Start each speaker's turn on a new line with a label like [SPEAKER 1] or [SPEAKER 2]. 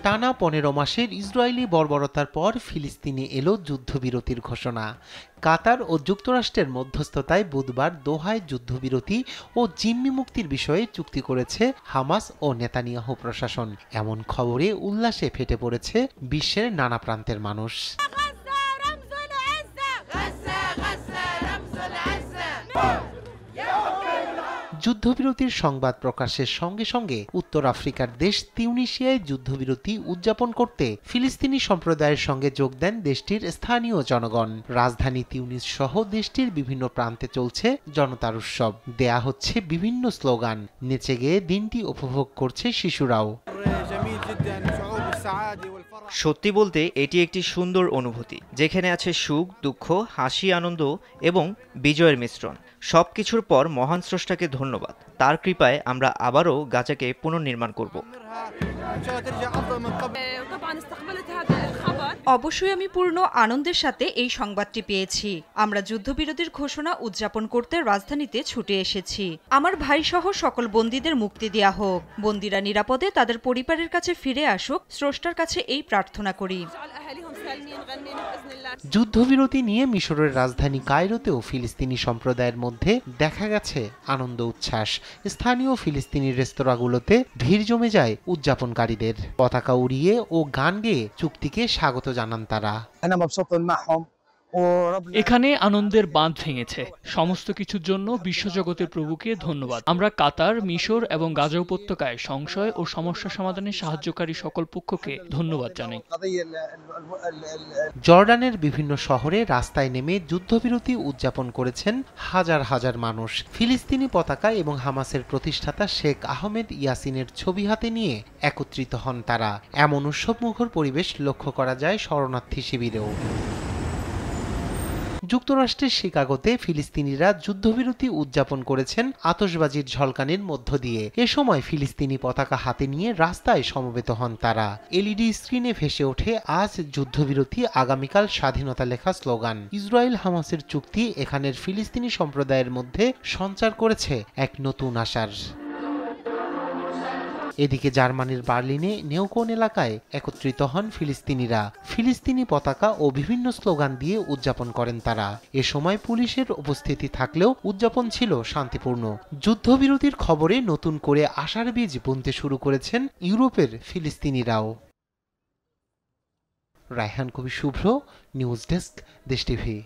[SPEAKER 1] টানা 15 মাসের ইসরায়েলি বর্বরতার পর ফিলিস্তিনে এলো যুদ্ধবিরতির ঘোষণা। কাতার ও যুক্তরাষ্ট্রের মধ্যস্থতায় বুধবার দোহায় যুদ্ধবিরতি ও জিম্মি মুক্তির বিষয়ে চুক্তি করেছে হামাস ও নেতানিয়াহু প্রশাসন। এমন খবরে উল্লাসে ফেটে পড়েছে বিশ্বের নানা প্রান্তের মানুষ। যুদ্ধবিরতির সংবাদ প্রকাশের সঙ্গে সঙ্গে উত্তর আফ্রিকার দেশ তিউনিসিয়ায় যুদ্ধবিরতি উদযাপন করতে ফিলিস্তিনি সম্প্রদায়ের সঙ্গে যোগ দেন দেশটির স্থানীয় জনগণ। রাজধানী তিউনিস সহ দেশটির বিভিন্ন প্রান্তে চলছে জনতার উৎসব, দেয়া হচ্ছে বিভিন্ন স্লোগান, নেচে গেয়ে দিনটি উপভোগ করছে শিশুরাও।
[SPEAKER 2] সত্যি বলতে এটি একটি সুন্দর অনুভূতি, যেখানে আছে সুখ, দুঃখ, হাসি, আনন্দ এবং বিজয়ের মিশ্রণ। সবকিছুর পর মহান স্রষ্টাকে ধন্যবাদ। তার কৃপায় আমরা আবারও গাজাকে পুনর্নির্মাণ করব।
[SPEAKER 3] অবশ্যই আমি পূর্ণ আনন্দের সাথে এই সংবাদটি পেয়েছি। আমরা যুদ্ধবিরতির ঘোষণা উদযাপন করতে রাজধানীতে ছুটে এসেছি। আমার ভাই সহ সকল বন্দীদের মুক্তি দেয়া হোক, বন্দীরা নিরাপদে তাদের পরিবারের কাছে ফিরে আসুক, স্রষ্টার কাছে এই প্রার্থনা করি।
[SPEAKER 1] যুদ্ধবিরতি নিয়ে মিশরের রাজধানী কায়রোতেও ফিলিস্তিনি সম্প্রদায়ের মধ্যে দেখা গেছে আনন্দ উচ্ছ্বাস। স্থানীয় ফিলিস্তিনি রেস্তোরাঁগুলোতে ভিড় জমে যায় উদযাপনকারীদের। পতাকা উড়িয়ে ও গান গেয়ে চুক্তিকে স্বাগত জানান তারা।
[SPEAKER 4] এখানে আনন্দের বাঁধ ভেঙেছে। সমস্ত কিছুর জন্য বিশ্বজগতের প্রভুকে ধন্যবাদ। আমরা কাতার, মিশর এবং গাজা উপত্যকায় সংশয় ও সমস্যা সমাধানে সাহায্যকারী সকল পক্ষকে ধন্যবাদ জানাই।
[SPEAKER 1] জর্ডানের বিভিন্ন শহরে রাস্তায় নেমে যুদ্ধবিরতি উদযাপন করেছেন হাজার হাজার মানুষ। ফিলিস্তিনি পতাকা এবং হামাসের প্রতিষ্ঠাতা শেখ আহমেদ ইয়াসিনের ছবি হাতে নিয়ে একত্রিত হন তারা। এমন উৎসবমুখর পরিবেশ লক্ষ্য করা যায় শরণার্থী শিবিরেও। যুক্তরাষ্ট্রের শিকাগোতে ফিলিস্তিনিরা যুদ্ধবিরতি উদযাপন করেছেন আতশবাজির ঝলকানির মধ্য দিয়ে। এ সময় ফিলিস্তিনি পতাকা হাতে নিয়ে রাস্তায় সমবেত হন তারা। এলইডি স্ক্রিনে ভেসে ওঠে আজ যুদ্ধবিরতি, আগামীকাল স্বাধীনতা লেখা স্লোগান। ইসরায়েল হামাসের চুক্তি এখানের ফিলিস্তিনি সম্প্রদায়ের মধ্যে সঞ্চার করেছে এক নতুন আশার। এদিকে জার্মানির বার্লিনে নেউকোন এলাকায় একত্রিত হন ফিলিস্তিনিরা। ফিলিস্তিনি পতাকা ও বিভিন্ন স্লোগান দিয়ে উদযাপন করেন তারা। এ সময় পুলিশের উপস্থিতি থাকলেও উদযাপন ছিল শান্তিপূর্ণ। যুদ্ধবিরতির খবরে নতুন করে আশার বীজ বুনতে শুরু করেছেন ইউরোপের ফিলিস্তিনিরাও। রায়হান কবি শুভ্র, নিউজ ডেস্ক, দেশ টিভি।